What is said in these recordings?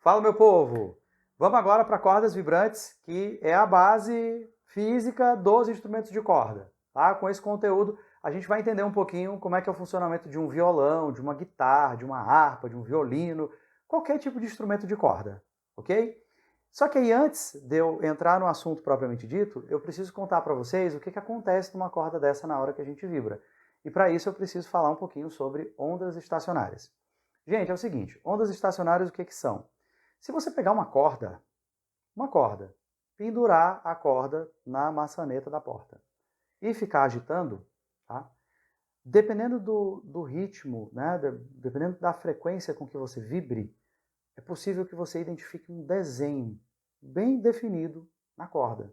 Fala, meu povo! Vamos agora para cordas vibrantes, que é a base física dos instrumentos de corda. Tá? Com esse conteúdo, a gente vai entender um pouquinho como é que é o funcionamento de um violão, de uma guitarra, de uma harpa, de um violino, qualquer tipo de instrumento de corda, ok? Só que aí, antes de eu entrar no assunto propriamente dito, eu preciso contar para vocês o que acontece numa corda dessa na hora que a gente vibra. E para isso eu preciso falar um pouquinho sobre ondas estacionárias. Gente, é o seguinte, ondas estacionárias o que são? Se você pegar uma corda, pendurar a corda na maçaneta da porta e ficar agitando, tá? Dependendo do ritmo, né, dependendo da frequência com que você vibre, é possível que você identifique um desenho bem definido na corda.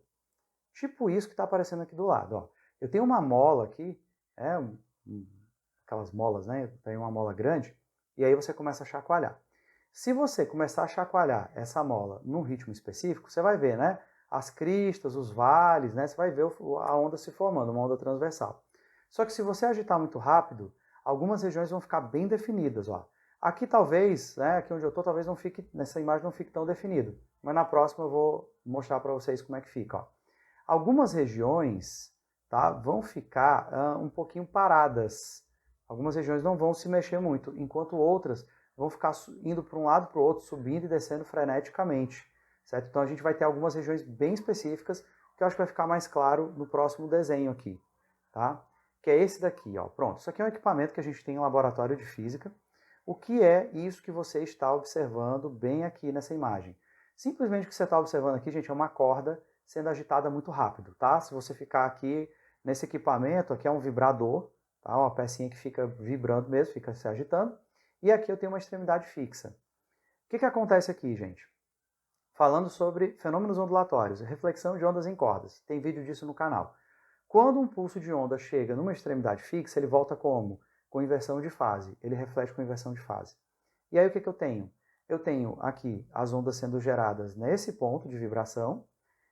Tipo isso que está aparecendo aqui do lado. Ó. Eu tenho uma mola aqui, aquelas molas, né? Tem uma mola grande, e aí você começa a chacoalhar. Se você começar a chacoalhar essa mola num ritmo específico, você vai ver, né? As cristas, os vales, né? Você vai ver a onda se formando, uma onda transversal. Só que se você agitar muito rápido, algumas regiões vão ficar bem definidas, ó. Aqui talvez, né, aqui onde eu estou, talvez não fique, nessa imagem não fique tão definido. Mas na próxima eu vou mostrar para vocês como é que fica, ó. Algumas regiões, tá, vão ficar um pouquinho paradas. Algumas regiões não vão se mexer muito, enquanto outras vão ficar indo para um lado para o outro, subindo e descendo freneticamente, certo? Então a gente vai ter algumas regiões bem específicas que eu acho que vai ficar mais claro no próximo desenho aqui, tá? Que é esse daqui, ó. Pronto, isso aqui é um equipamento que a gente tem em laboratório de física. O que é isso que você está observando bem aqui nessa imagem? Simplesmente o que você está observando aqui, gente, é uma corda sendo agitada muito rápido, tá? Se você ficar aqui nesse equipamento, aqui é um vibrador, tá? Uma pecinha que fica vibrando mesmo, fica se agitando. E aqui eu tenho uma extremidade fixa. O que acontece aqui, gente? Falando sobre fenômenos ondulatórios, reflexão de ondas em cordas. Tem vídeo disso no canal. Quando um pulso de onda chega numa extremidade fixa, ele volta como? Com inversão de fase. Ele reflete com inversão de fase. E aí o que eu tenho? Eu tenho aqui as ondas sendo geradas nesse ponto de vibração,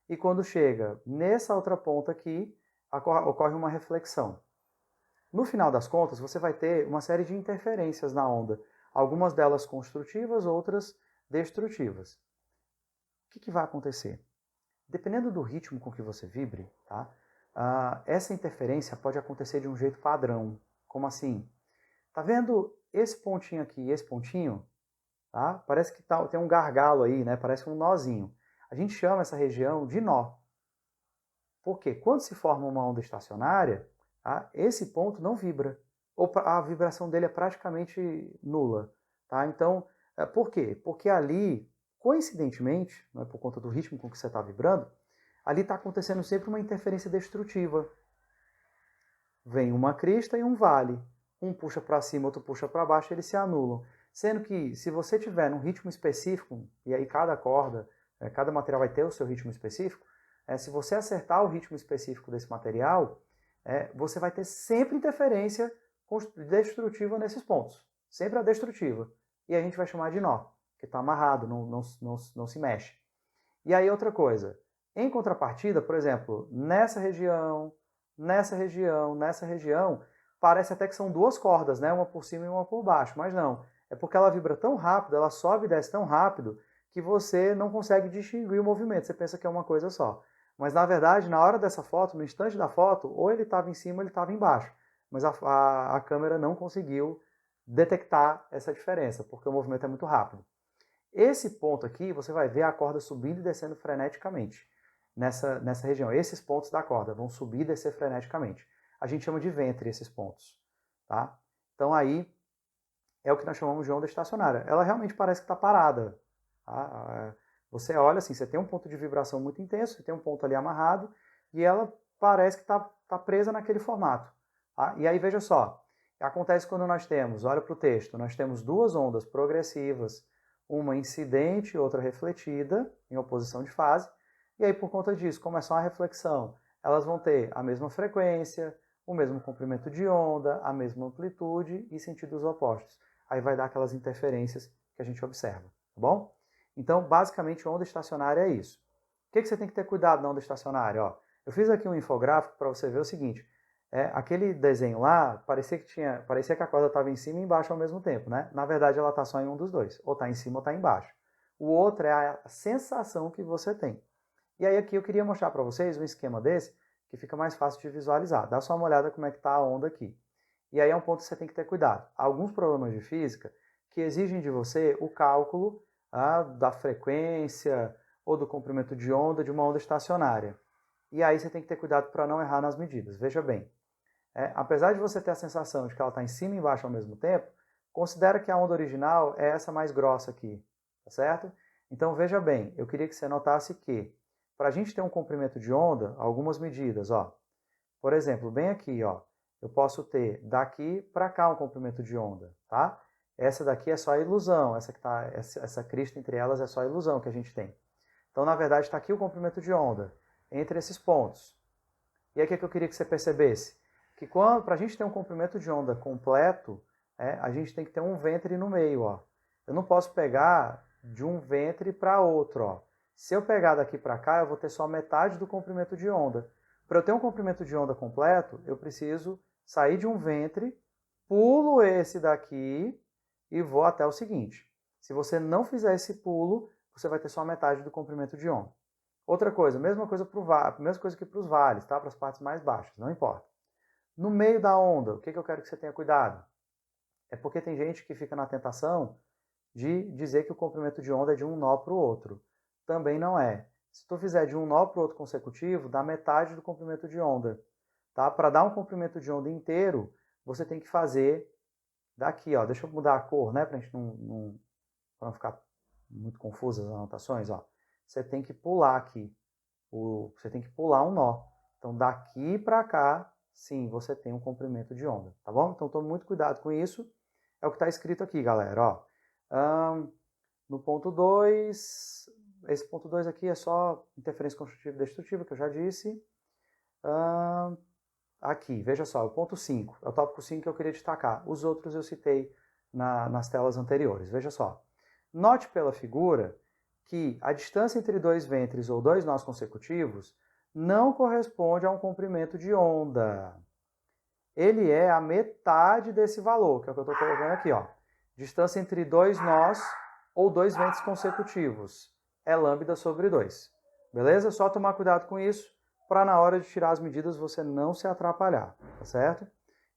e quando chega nessa outra ponta aqui, ocorre uma reflexão. No final das contas, você vai ter uma série de interferências na onda, algumas delas construtivas, outras destrutivas. O que vai acontecer? Dependendo do ritmo com que você vibre, tá? Essa interferência pode acontecer de um jeito padrão. Como assim? Tá vendo esse pontinho aqui e esse pontinho? Tá? Parece que tem um gargalo aí, né? Parece um nozinho. A gente chama essa região de nó. Por quê? Quando se forma uma onda estacionária, tá? Esse ponto não vibra. Ou a vibração dele é praticamente nula. Tá? Então, por quê? Porque ali, coincidentemente, não é por conta do ritmo com que você está vibrando, ali está acontecendo sempre uma interferência destrutiva. Vem uma crista e um vale. Um puxa para cima, outro puxa para baixo, eles se anulam. Sendo que, se você tiver num ritmo específico, e aí cada corda, cada material vai ter o seu ritmo específico, se você acertar o ritmo específico desse material, você vai ter sempre interferência destrutiva nesses pontos. Sempre a destrutiva. E a gente vai chamar de nó, que está amarrado, não se mexe. E aí outra coisa, em contrapartida, por exemplo, nessa região, parece até que são duas cordas, né? Uma por cima e uma por baixo, mas não. É porque ela vibra tão rápido, ela sobe e desce tão rápido, que você não consegue distinguir o movimento, você pensa que é uma coisa só. Mas na verdade, na hora dessa foto, no instante da foto, ou ele estava em cima ou ele estava embaixo. Mas a câmera não conseguiu detectar essa diferença, porque o movimento é muito rápido. Esse ponto aqui, você vai ver a corda subindo e descendo freneticamente nessa região. Esses pontos da corda vão subir e descer freneticamente. A gente chama de ventre esses pontos. Tá? Então aí é o que nós chamamos de onda estacionária. Ela realmente parece que está parada. Tá? Você olha assim, você tem um ponto de vibração muito intenso, você tem um ponto ali amarrado, e ela parece que está presa naquele formato. Tá? E aí veja só, acontece quando nós temos, olha para o texto, nós temos duas ondas progressivas, uma incidente e outra refletida, em oposição de fase, e aí por conta disso, como é só uma reflexão, elas vão ter a mesma frequência, o mesmo comprimento de onda, a mesma amplitude e sentidos opostos. Aí vai dar aquelas interferências que a gente observa, tá bom? Então, basicamente, onda estacionária é isso. O que você tem que ter cuidado na onda estacionária? Ó, eu fiz aqui um infográfico para você ver o seguinte, aquele desenho lá, parecia que a corda estava em cima e embaixo ao mesmo tempo, né? Na verdade, ela está só em um dos dois, ou está em cima ou está embaixo. o outro é a sensação que você tem. E aí aqui eu queria mostrar para vocês um esquema desse que fica mais fácil de visualizar. Dá só uma olhada como é que está a onda aqui. E aí é um ponto que você tem que ter cuidado. Há alguns problemas de física que exigem de você o cálculo da frequência ou do comprimento de onda de uma onda estacionária. E aí você tem que ter cuidado para não errar nas medidas. Veja bem, apesar de você ter a sensação de que ela está em cima e embaixo ao mesmo tempo, considera que a onda original é essa mais grossa aqui, tá certo? Então veja bem, eu queria que você notasse que para a gente ter um comprimento de onda, algumas medidas, ó. Por exemplo, bem aqui, ó, eu posso ter daqui para cá um comprimento de onda, tá? Essa daqui é só ilusão, essa crista entre elas é só ilusão que a gente tem. Então, na verdade, está aqui o comprimento de onda, entre esses pontos. E aí o que eu queria que você percebesse? Que para a gente ter um comprimento de onda completo, a gente tem que ter um ventre no meio, ó. Eu não posso pegar de um ventre para outro, ó. Se eu pegar daqui para cá, eu vou ter só metade do comprimento de onda. Para eu ter um comprimento de onda completo, eu preciso sair de um ventre, pulo esse daqui e vou até o seguinte. Se você não fizer esse pulo, você vai ter só metade do comprimento de onda. Outra coisa, mesma coisa que para os vales, tá? Para as partes mais baixas, não importa. No meio da onda, o que eu quero que você tenha cuidado? É porque tem gente que fica na tentação de dizer que o comprimento de onda é de um nó para o outro. Também não é. Se tu fizer de um nó para o outro consecutivo, dá metade do comprimento de onda. Tá? Para dar um comprimento de onda inteiro, você tem que fazer daqui, ó. Deixa eu mudar a cor, né? Para a gente não ficar muito confusas as anotações, ó. Você tem que pular aqui. Você tem que pular um nó. Então, daqui para cá, sim, você tem um comprimento de onda, tá bom? Então, tome muito cuidado com isso. É o que está escrito aqui, galera, ó. No ponto 2, esse ponto 2 aqui é só interferência construtiva e destrutiva, que eu já disse. Aqui, veja só, o ponto 5, é o tópico 5 que eu queria destacar. Os outros eu citei nas telas anteriores. Veja só. Note pela figura que a distância entre dois ventres ou dois nós consecutivos não corresponde a um comprimento de onda. Ele é a metade desse valor, que é o que eu estou colocando aqui, ó. Distância entre dois nós ou dois ventres consecutivos é lambda sobre 2. Beleza? Só tomar cuidado com isso para na hora de tirar as medidas você não se atrapalhar, tá certo?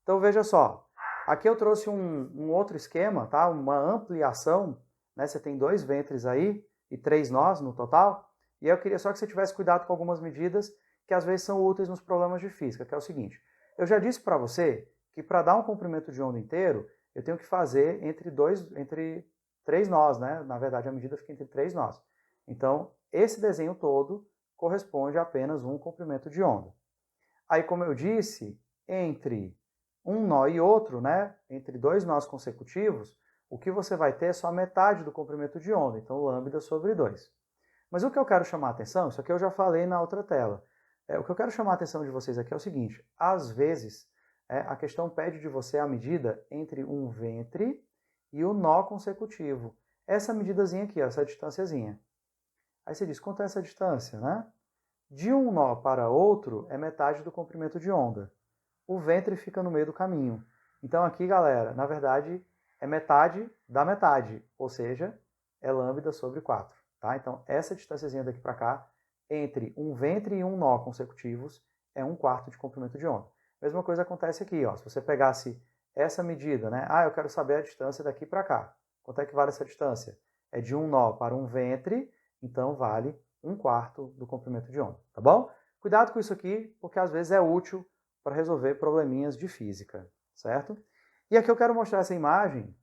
Então veja só, aqui eu trouxe um outro esquema, tá? Uma ampliação, né? Você tem dois ventres aí e 3 nós no total, e eu queria só que você tivesse cuidado com algumas medidas que às vezes são úteis nos problemas de física, que é o seguinte, eu já disse para você que para dar um comprimento de onda inteiro, eu tenho que fazer entre 3 nós, né? Na verdade, a medida fica entre 3 nós. Então, esse desenho todo corresponde a apenas um comprimento de onda. Aí, como eu disse, entre um nó e outro, né? Entre dois nós consecutivos, o que você vai ter é só metade do comprimento de onda, então lambda sobre 2. Mas o que eu quero chamar a atenção, isso aqui eu já falei na outra tela, o que eu quero chamar a atenção de vocês aqui é o seguinte, às vezes a questão pede de você a medida entre um ventre e o nó consecutivo. Essa medidazinha aqui, essa distânciazinha. Aí você diz, quanto é essa distância, né? De um nó para outro é metade do comprimento de onda. O ventre fica no meio do caminho. Então aqui, galera, na verdade é metade da metade, ou seja, é lambda sobre 4. Tá? Então essa distânciazinha daqui para cá, entre um ventre e um nó consecutivos, é 1/4 de comprimento de onda. Mesma coisa acontece aqui, ó. Se você pegasse essa medida, né? Eu quero saber a distância daqui para cá. Quanto é que vale essa distância? É de um nó para um ventre, então vale 1/4 do comprimento de onda, tá bom? Cuidado com isso aqui, porque às vezes é útil para resolver probleminhas de física, certo? E aqui eu quero mostrar essa imagem.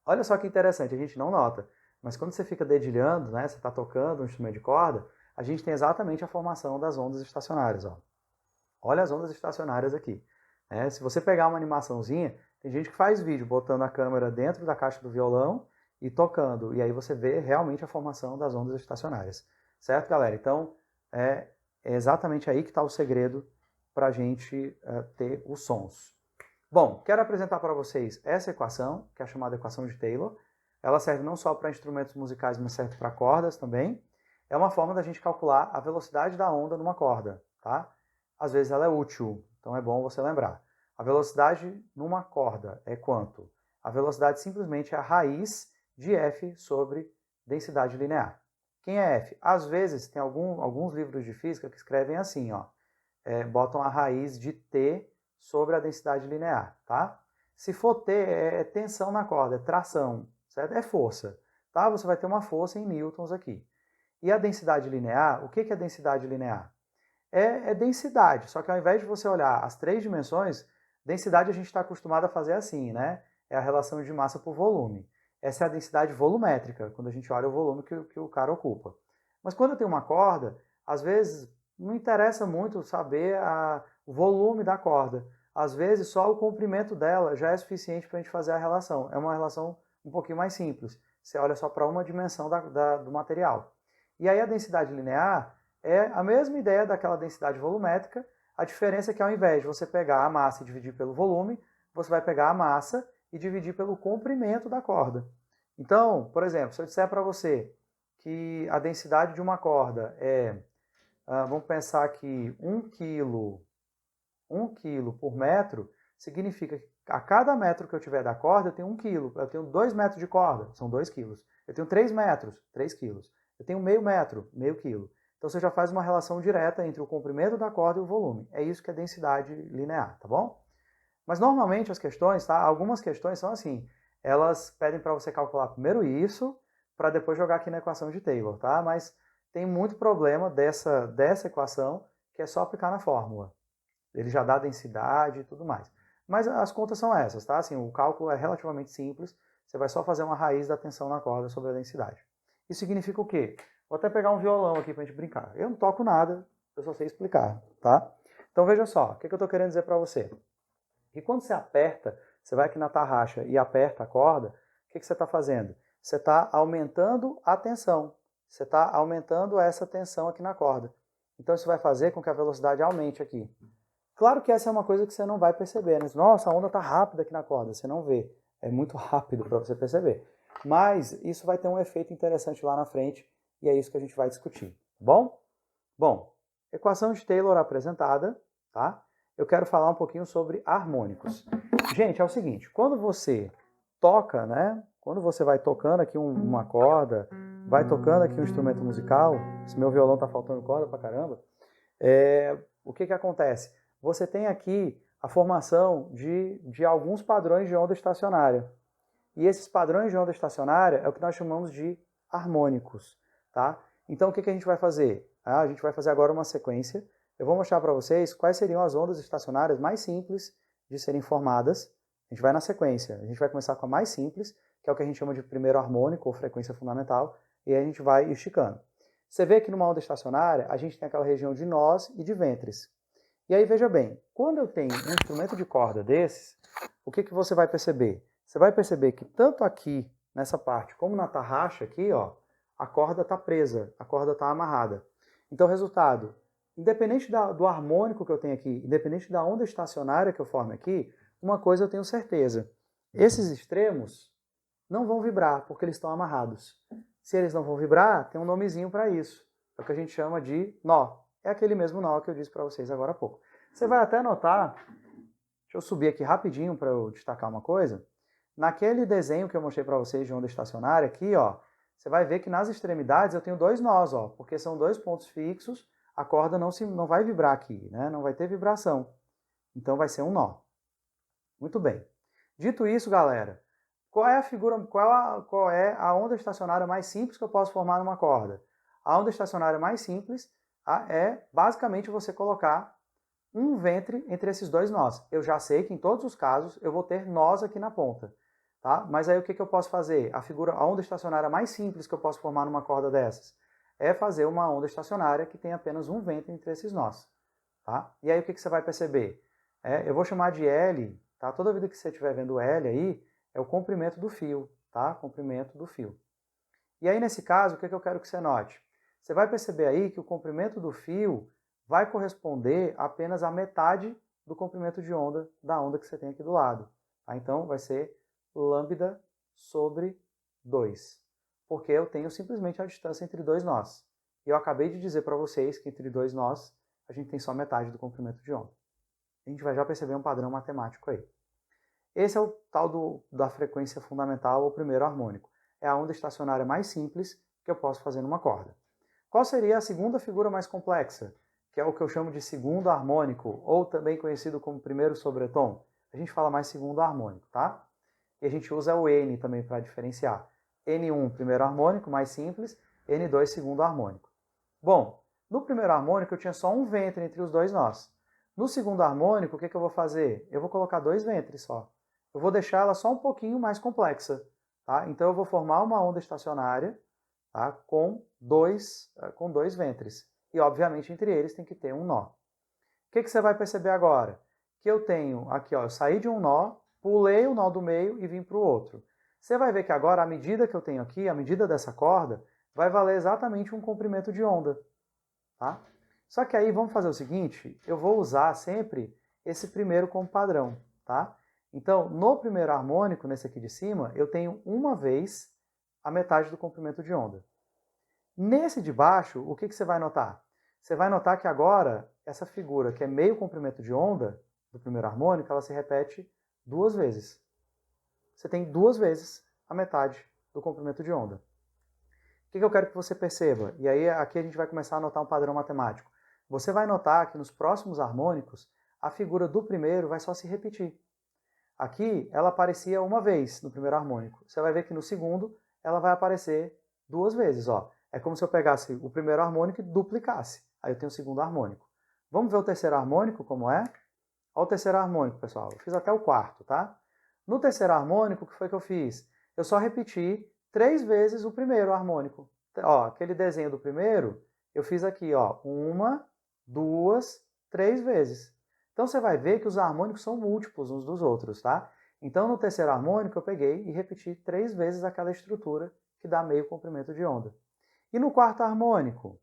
Olha só que interessante, a gente não nota, mas quando você fica dedilhando, né, você está tocando um instrumento de corda, a gente tem exatamente a formação das ondas estacionárias, ó. Olha as ondas estacionárias aqui. Se você pegar uma animaçãozinha, tem gente que faz vídeo botando a câmera dentro da caixa do violão e tocando, e aí você vê realmente a formação das ondas estacionárias. Certo, galera? Então, é exatamente aí que está o segredo para a gente ter os sons. Bom, quero apresentar para vocês essa equação, que é a chamada equação de Taylor. Ela serve não só para instrumentos musicais, mas serve para cordas também. É uma forma da gente calcular a velocidade da onda numa corda, tá? Às vezes ela é útil, então é bom você lembrar. A velocidade numa corda é quanto? A velocidade simplesmente é a raiz de F sobre densidade linear. Quem é F? Às vezes tem alguns livros de física que escrevem assim, ó, botam a raiz de T sobre a densidade linear, tá? Se for T, é tensão na corda, é tração, certo? É força, tá? Você vai ter uma força em newtons aqui. E a densidade linear, o que é densidade linear? É densidade, só que ao invés de você olhar as 3 dimensões, densidade a gente está acostumado a fazer assim, né? É a relação de massa por volume. Essa é a densidade volumétrica, quando a gente olha o volume que o cara ocupa. Mas quando eu tenho uma corda, às vezes não interessa muito saber o volume da corda. Às vezes só o comprimento dela já é suficiente para a gente fazer a relação. É uma relação um pouquinho mais simples. Você olha só para uma dimensão do material. E aí a densidade linear é a mesma ideia daquela densidade volumétrica. A diferença é que ao invés de você pegar a massa e dividir pelo volume, você vai pegar a massa e dividir pelo comprimento da corda. Então, por exemplo, se eu disser para você que a densidade de uma corda vamos pensar que 1 quilo por metro, significa que a cada metro que eu tiver da corda, eu tenho 1 quilo. Eu tenho 2 metros de corda, são 2 quilos. Eu tenho 3 metros, 3 quilos. Eu tenho meio metro, meio quilo. Então você já faz uma relação direta entre o comprimento da corda e o volume. É isso que é densidade linear, tá bom? Mas normalmente as questões, tá? Algumas questões são assim, elas pedem para você calcular primeiro isso, para depois jogar aqui na equação de Taylor, tá? Mas tem muito problema dessa equação, que é só aplicar na fórmula. Ele já dá a densidade e tudo mais. Mas as contas são essas, tá? Assim, o cálculo é relativamente simples, você vai só fazer uma raiz da tensão na corda sobre a densidade. Isso significa o quê? Vou até pegar um violão aqui para a gente brincar. Eu não toco nada, eu só sei explicar, tá? Então veja só, o que eu estou querendo dizer para você? Que quando você aperta, você vai aqui na tarraxa e aperta a corda, o que você está fazendo? Você está aumentando a tensão. Você está aumentando essa tensão aqui na corda. Então isso vai fazer com que a velocidade aumente aqui. Claro que essa é uma coisa que você não vai perceber, né? Nossa, a onda está rápida aqui na corda. Você não vê. É muito rápido para você perceber. Mas isso vai ter um efeito interessante lá na frente e é isso que a gente vai discutir, tá bom? Bom, equação de Taylor apresentada, tá? Eu quero falar um pouquinho sobre harmônicos. Gente, é o seguinte, quando você toca, né? Quando você vai tocando aqui uma corda, vai tocando aqui um instrumento musical, se meu violão tá faltando corda pra caramba, o que acontece? Você tem aqui a formação de alguns padrões de onda estacionária. E esses padrões de onda estacionária é o que nós chamamos de harmônicos, tá? Então o que a gente vai fazer? A gente vai fazer agora uma sequência. Eu vou mostrar para vocês quais seriam as ondas estacionárias mais simples de serem formadas. A gente vai na sequência. A gente vai começar com a mais simples, que é o que a gente chama de primeiro harmônico ou frequência fundamental, e aí a gente vai esticando. Você vê que numa onda estacionária, a gente tem aquela região de nós e de ventres. E aí veja bem, quando eu tenho um instrumento de corda desses, o que você vai perceber? Você vai perceber que tanto aqui, nessa parte, como na tarraxa aqui, ó, a corda está presa, a corda está amarrada. Então, resultado, independente do harmônico que eu tenho aqui, independente da onda estacionária que eu forme aqui, uma coisa eu tenho certeza. Esses extremos não vão vibrar, porque eles estão amarrados. Se eles não vão vibrar, tem um nomezinho para isso. É o que a gente chama de nó. É aquele mesmo nó que eu disse para vocês agora há pouco. Você vai até notar, deixa eu subir aqui rapidinho para eu destacar uma coisa. Naquele desenho que eu mostrei para vocês de onda estacionária aqui, ó, você vai ver que nas extremidades eu tenho 2 nós, ó, porque são 2 pontos fixos, a corda não vai vibrar aqui, né? Não vai ter vibração. Então vai ser um nó. Muito bem. Dito isso, galera, qual é a onda estacionária mais simples que eu posso formar numa corda? A onda estacionária mais simples é basicamente você colocar um ventre entre esses 2 nós. Eu já sei que em todos os casos eu vou ter nós aqui na ponta. Tá? Mas aí o que eu posso fazer? A onda estacionária mais simples que eu posso formar numa corda dessas é fazer uma onda estacionária que tem apenas um ventre entre esses nós. Tá? E aí o que você vai perceber? Eu vou chamar de L, tá? Toda vida que você estiver vendo L aí, é o comprimento do fio, tá? Comprimento do fio. E aí nesse caso, o que eu quero que você note? Você vai perceber aí que o comprimento do fio vai corresponder apenas à metade do comprimento de onda da onda que você tem aqui do lado. Tá? Então vai ser lambda sobre 2, porque eu tenho simplesmente a distância entre 2 nós. E eu acabei de dizer para vocês que entre 2 nós a gente tem só metade do comprimento de onda. A gente vai já perceber um padrão matemático aí. Esse é o tal da frequência fundamental ou primeiro harmônico. é a onda estacionária mais simples que eu posso fazer numa corda. Qual seria a segunda figura mais complexa? Que é o que eu chamo de segundo harmônico, ou também conhecido como primeiro sobretom. A gente fala mais segundo harmônico, tá? E a gente usa o N também para diferenciar. N1, primeiro harmônico, mais simples, N2, segundo harmônico. Bom, no primeiro harmônico eu tinha só um ventre entre os dois nós. No segundo harmônico, o que eu vou fazer? Eu vou colocar dois ventres só. Eu vou deixar ela só um pouquinho mais complexa. Tá? Então eu vou formar uma onda estacionária, tá? com dois ventres. E obviamente entre eles tem que ter um nó. O que você vai perceber agora? Que eu tenho aqui, ó, eu saí de um nó, pulei o nó do meio e vim para o outro. Você vai ver que agora a medida que eu tenho aqui, a medida dessa corda, vai valer exatamente um comprimento de onda. Tá? Só que aí vamos fazer o seguinte, eu vou usar sempre esse primeiro como padrão. Tá? Então, no primeiro harmônico, nesse aqui de cima, eu tenho uma vez a metade do comprimento de onda. Nesse de baixo, o que você vai notar? Você vai notar que agora, essa figura que é meio comprimento de onda, do primeiro harmônico, ela se repete duas vezes. Você tem duas vezes a metade do comprimento de onda. O que eu quero que você perceba? E aí aqui a gente vai começar a notar um padrão matemático. Você vai notar que nos próximos harmônicos, a figura do primeiro vai só se repetir. Aqui ela aparecia uma vez no primeiro harmônico. Você vai ver que no segundo ela vai aparecer duas vezes. Ó. É como se eu pegasse o primeiro harmônico e duplicasse. Aí eu tenho o segundo harmônico. Vamos ver o terceiro harmônico como é? Olha o terceiro harmônico, pessoal. Eu fiz até o quarto, tá? No terceiro harmônico, o que foi que eu fiz? Eu só repeti 3 vezes o primeiro harmônico. Ó, aquele desenho do primeiro, eu fiz aqui, ó, 1, 2, 3 vezes. Então você vai ver que os harmônicos são múltiplos uns dos outros, tá? Então no terceiro harmônico eu peguei e repeti 3 vezes aquela estrutura que dá meio comprimento de onda. E no quarto harmônico?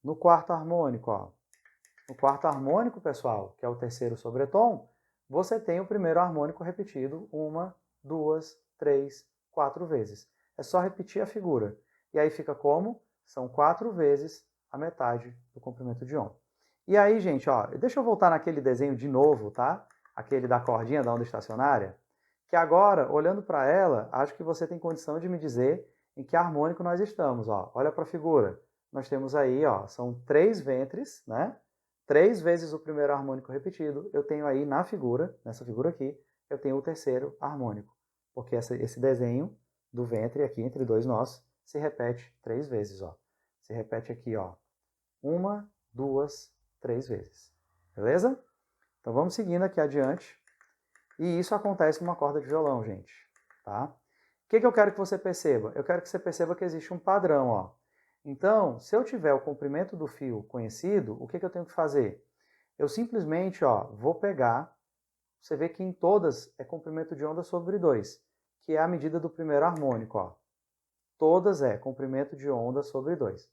No quarto harmônico, ó. No quarto harmônico, pessoal, que é o terceiro sobretom, você tem o primeiro harmônico repetido 1, 2, 3, 4 vezes. É só repetir a figura. E aí fica como? São 4 vezes a metade do comprimento de onda. E aí, gente, ó, deixa eu voltar naquele desenho de novo, tá? Aquele da cordinha da onda estacionária. Que agora, olhando para ela, acho que você tem condição de me dizer em que harmônico nós estamos. Ó. Olha para a figura. Nós temos aí, ó, são 3 ventres, né? 3 vezes o primeiro harmônico repetido. Eu tenho aí na figura, nessa figura aqui, eu tenho o terceiro harmônico. Porque esse desenho do ventre aqui entre dois nós se repete 3 vezes, ó. Se repete aqui, ó. 1, 2, 3 vezes. Beleza? Então vamos seguindo aqui adiante. E isso acontece numa corda de violão, gente. Tá? O que eu quero que você perceba? Eu quero que você perceba que existe um padrão, ó. Então, se eu tiver o comprimento do fio conhecido, o que eu tenho que fazer? Eu simplesmente, ó, vou pegar, você vê que em todas é comprimento de onda sobre 2, que é a medida do primeiro harmônico, ó. Todas é comprimento de onda sobre 2.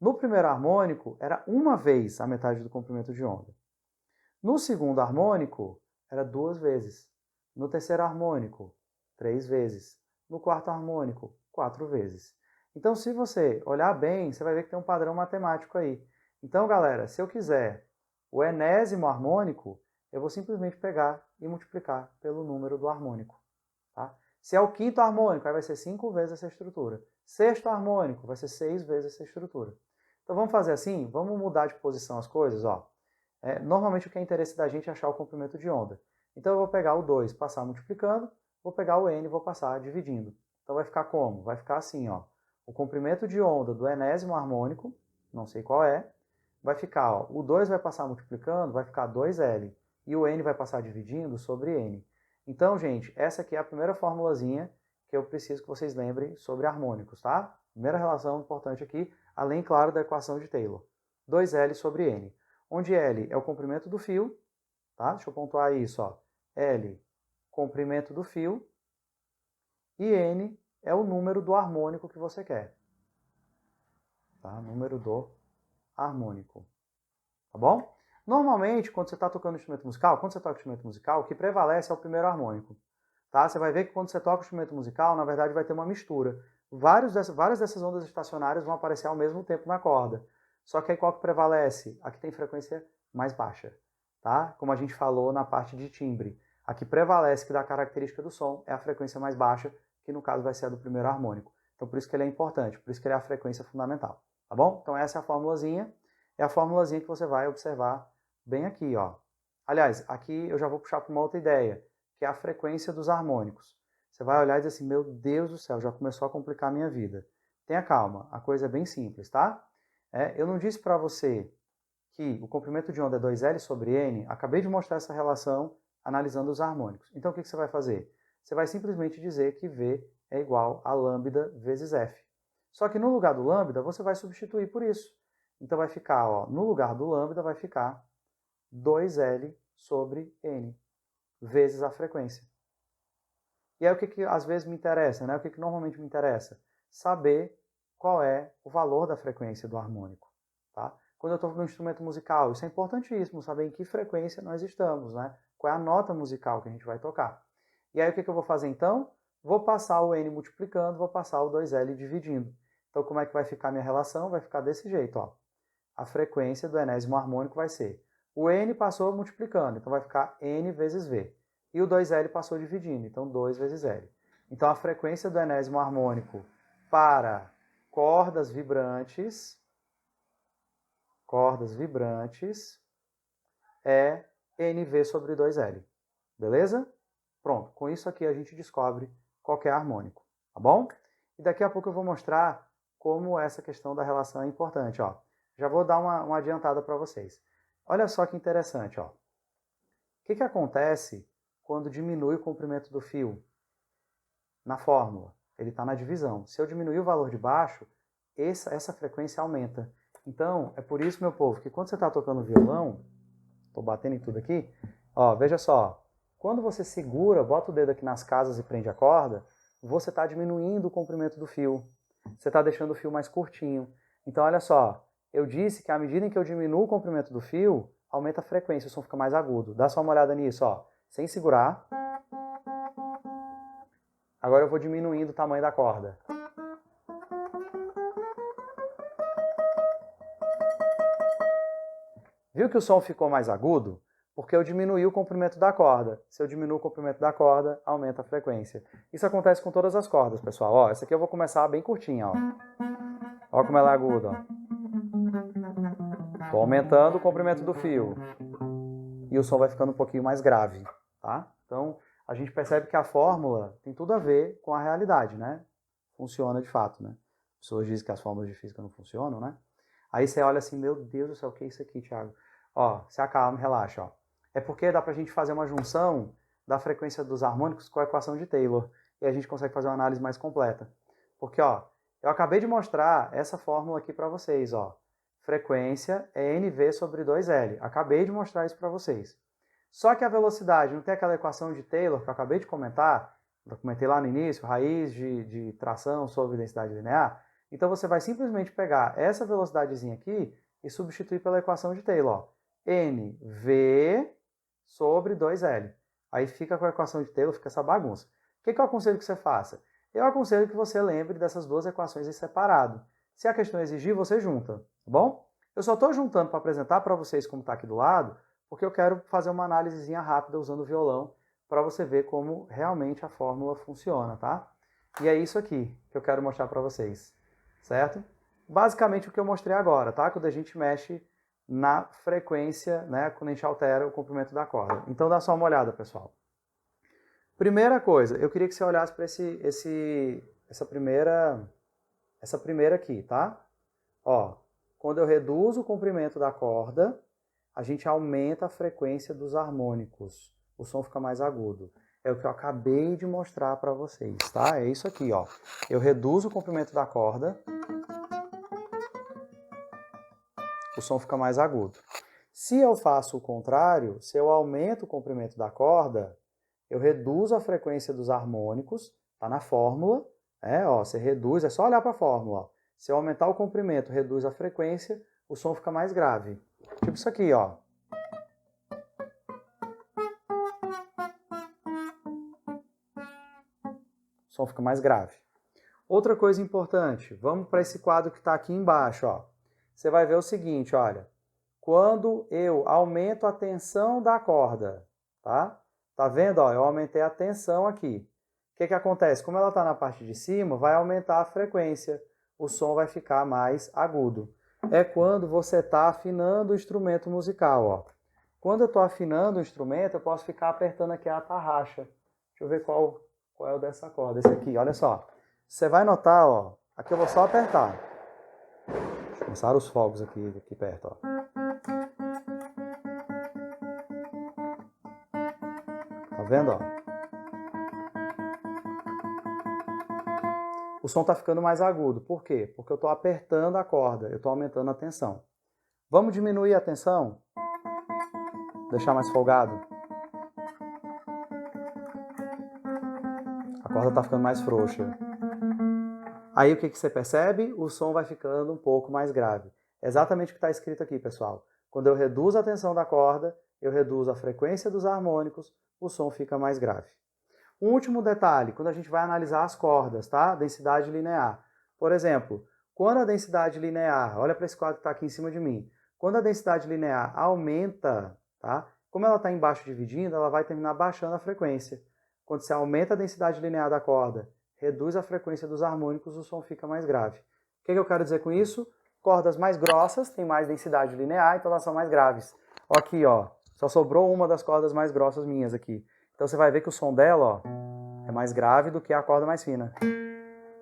No primeiro harmônico, era uma vez a metade do comprimento de onda. No segundo harmônico, era 2 vezes. No terceiro harmônico, 3 vezes. No quarto harmônico, 4 vezes. Então, se você olhar bem, você vai ver que tem um padrão matemático aí. Então, galera, se eu quiser o enésimo harmônico, eu vou simplesmente pegar e multiplicar pelo número do harmônico. Tá? Se é o quinto harmônico, aí vai ser 5 vezes essa estrutura. Sexto harmônico, vai ser 6 vezes essa estrutura. Então, vamos fazer assim? Vamos mudar de posição as coisas, ó. Normalmente o que é interesse da gente é achar o comprimento de onda. Então eu vou pegar o 2, passar multiplicando, vou pegar o n e vou passar dividindo. Então vai ficar como? Vai ficar assim, ó. O comprimento de onda do enésimo harmônico, não sei qual é, vai ficar, ó, o 2 vai passar multiplicando, vai ficar 2L, e o n vai passar dividindo sobre n. Então, gente, essa aqui é a primeira formulazinha que eu preciso que vocês lembrem sobre harmônicos, tá? Primeira relação importante aqui, além, claro, da equação de Taylor. 2L sobre n. Onde L é o comprimento do fio, tá? Deixa eu pontuar isso, ó. L, comprimento do fio, e N é o número do harmônico que você quer. Tá? Número do harmônico. Tá bom? Normalmente, quando você está tocando instrumento musical, o que prevalece é o primeiro harmônico. Tá? Você vai ver que quando você toca o instrumento musical, na verdade vai ter uma mistura. Várias dessas ondas estacionárias vão aparecer ao mesmo tempo na corda. Só que aí qual que prevalece? A que tem frequência mais baixa, tá? Como a gente falou na parte de timbre. A que prevalece, que dá a característica do som, é a frequência mais baixa, que no caso vai ser a do primeiro harmônico. Então por isso que ele é importante, por isso que ele é a frequência fundamental, tá bom? Então essa é a formulazinha, que você vai observar bem aqui, ó. Aliás, aqui eu já vou puxar para uma outra ideia, que é a frequência dos harmônicos. Você vai olhar e dizer assim, meu Deus do céu, já começou a complicar a minha vida. Tenha calma, a coisa é bem simples, tá? Eu não disse para você que o comprimento de onda é 2L sobre N, acabei de mostrar essa relação analisando os harmônicos. Então o que você vai fazer? Você vai simplesmente dizer que V é igual a lambda vezes F. Só que no lugar do lambda, você vai substituir por isso. Então vai ficar, ó, no lugar do lambda vai ficar 2L sobre N, vezes a frequência. E aí o que às vezes me interessa, né? O que normalmente me interessa? Saber qual é o valor da frequência do harmônico, tá? Quando eu estou no instrumento musical, isso é importantíssimo, saber em que frequência nós estamos, né? Qual é a nota musical que a gente vai tocar. E aí o que eu vou fazer então? Vou passar o N multiplicando, vou passar o 2L dividindo. Então como é que vai ficar a minha relação? Vai ficar desse jeito, ó. A frequência do enésimo harmônico vai ser o N passou multiplicando, então vai ficar N vezes V. E o 2L passou dividindo, então 2 vezes L. Então a frequência do enésimo harmônico para cordas vibrantes é NV sobre 2L. Beleza? Pronto, com isso aqui a gente descobre qual é harmônico, tá bom? E daqui a pouco eu vou mostrar como essa questão da relação é importante, ó. Já vou dar uma adiantada para vocês. Olha só que interessante, ó. O que acontece quando diminui o comprimento do fio? Na fórmula, ele está na divisão. Se eu diminuir o valor de baixo, essa frequência aumenta. Então, é por isso, meu povo, que quando você está tocando violão, estou batendo em tudo aqui, ó, veja só, quando você segura, bota o dedo aqui nas casas e prende a corda, você está diminuindo o comprimento do fio. Você está deixando o fio mais curtinho. Então, olha só, eu disse que à medida em que eu diminuo o comprimento do fio, aumenta a frequência, o som fica mais agudo. Dá só uma olhada nisso, ó, sem segurar. Agora eu vou diminuindo o tamanho da corda. Viu que o som ficou mais agudo? Porque eu diminui o comprimento da corda. Se eu diminuo o comprimento da corda, aumenta a frequência. Isso acontece com todas as cordas, pessoal. Ó, essa aqui eu vou começar bem curtinha, ó. Ó como ela é aguda, ó. Estou aumentando o comprimento do fio. E o som vai ficando um pouquinho mais grave, tá? Então, a gente percebe que a fórmula tem tudo a ver com a realidade, né? Funciona de fato, né? As pessoas dizem que as fórmulas de física não funcionam, né? Aí você olha assim, meu Deus do céu, o que é isso aqui, Thiago? Ó, se acalma, relaxa, ó. É porque dá pra gente fazer uma junção da frequência dos harmônicos com a equação de Taylor. E a gente consegue fazer uma análise mais completa. Porque, ó, eu acabei de mostrar essa fórmula aqui pra vocês, ó. Frequência é NV sobre 2L. Acabei de mostrar isso para vocês. Só que a velocidade, não tem aquela equação de Taylor que eu acabei de comentar? Eu comentei lá no início, raiz de tração sobre densidade linear. Então você vai simplesmente pegar essa velocidadezinha aqui e substituir pela equação de Taylor. Ó. NV sobre 2L. Aí fica com a equação de Taylor, fica essa bagunça. O que eu aconselho que você faça? Eu aconselho que você lembre dessas duas equações em separado. Se a questão exigir, você junta, tá bom? Eu só estou juntando para apresentar para vocês como está aqui do lado, porque eu quero fazer uma análisezinha rápida usando o violão para você ver como realmente a fórmula funciona, tá? E é isso aqui que eu quero mostrar para vocês, certo? Basicamente o que eu mostrei agora, tá? Quando a gente mexe na frequência, né? Quando a gente altera o comprimento da corda. Então dá só uma olhada, pessoal. Primeira coisa, eu queria que você olhasse para essa primeira aqui, tá? Ó, quando eu reduzo o comprimento da corda, a gente aumenta a frequência dos harmônicos. O som fica mais agudo. É o que eu acabei de mostrar para vocês, tá? É isso aqui, ó. Eu reduzo o comprimento da corda, o som fica mais agudo. Se eu faço o contrário, se eu aumento o comprimento da corda, eu reduzo a frequência dos harmônicos, tá na fórmula, ó, você reduz, é só olhar para a fórmula, ó. Se eu aumentar o comprimento, reduz a frequência, o som fica mais grave. Tipo isso aqui, ó. O som fica mais grave. Outra coisa importante, vamos para esse quadro que está aqui embaixo, ó. Você vai ver o seguinte, olha. Quando eu aumento a tensão da corda, tá? Tá vendo, ó? Eu aumentei a tensão aqui. que acontece? Como ela está na parte de cima, vai aumentar a frequência, o som vai ficar mais agudo. É quando você está afinando o instrumento musical, ó. Quando eu estou afinando o instrumento, eu posso ficar apertando aqui a tarraxa. Deixa eu ver qual é o dessa corda. Esse aqui, olha só. Você vai notar, ó. Aqui eu vou só apertar. Começaram os fogos aqui perto, ó. Tá vendo, ó? O som está ficando mais agudo. Por quê? Porque eu estou apertando a corda, eu estou aumentando a tensão. Vamos diminuir a tensão? Deixar mais folgado? A corda está ficando mais frouxa. Aí o que você percebe? O som vai ficando um pouco mais grave. É exatamente o que está escrito aqui, pessoal. Quando eu reduzo a tensão da corda, eu reduzo a frequência dos harmônicos, o som fica mais grave. Um último detalhe, quando a gente vai analisar as cordas, tá? Densidade linear. Por exemplo, quando a densidade linear, olha para esse quadro que está aqui em cima de mim, quando a densidade linear aumenta, tá? Como ela está embaixo dividindo, ela vai terminar baixando a frequência. Quando você aumenta a densidade linear da corda, reduz a frequência dos harmônicos, o som fica mais grave. O que eu quero dizer com isso? Cordas mais grossas têm mais densidade linear, então elas são mais graves. Ó aqui, ó, só sobrou uma das cordas mais grossas minhas aqui. Então você vai ver que o som dela, ó, é mais grave do que a corda mais fina.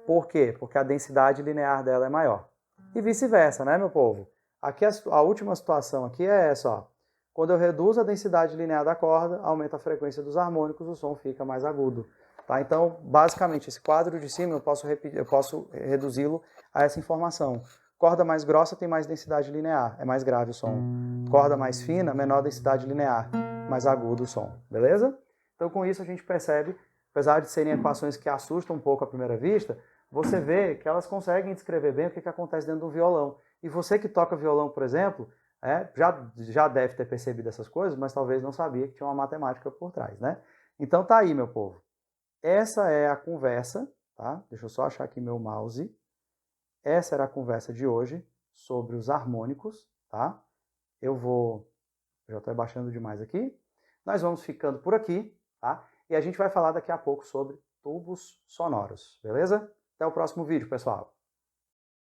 Por quê? Porque a densidade linear dela é maior. E vice-versa, né, meu povo? Aqui a última situação aqui é essa, ó. Quando eu reduzo a densidade linear da corda, aumenta a frequência dos harmônicos, o som fica mais agudo. Tá? Então, basicamente, esse quadro de cima eu posso reduzi-lo a essa informação. Corda mais grossa tem mais densidade linear, é mais grave o som. Corda mais fina, menor densidade linear, mais agudo o som. Beleza? Então, com isso a gente percebe, apesar de serem equações que assustam um pouco à primeira vista, você vê que elas conseguem descrever bem o que acontece dentro do violão. E você que toca violão, por exemplo, já deve ter percebido essas coisas, mas talvez não sabia que tinha uma matemática por trás, né? Então tá aí, meu povo. Essa é a conversa, tá? Deixa eu só achar aqui meu mouse. Essa era a conversa de hoje sobre os harmônicos, tá? Já estou abaixando demais aqui. Nós vamos ficando por aqui, tá? E a gente vai falar daqui a pouco sobre tubos sonoros, beleza? Até o próximo vídeo, pessoal.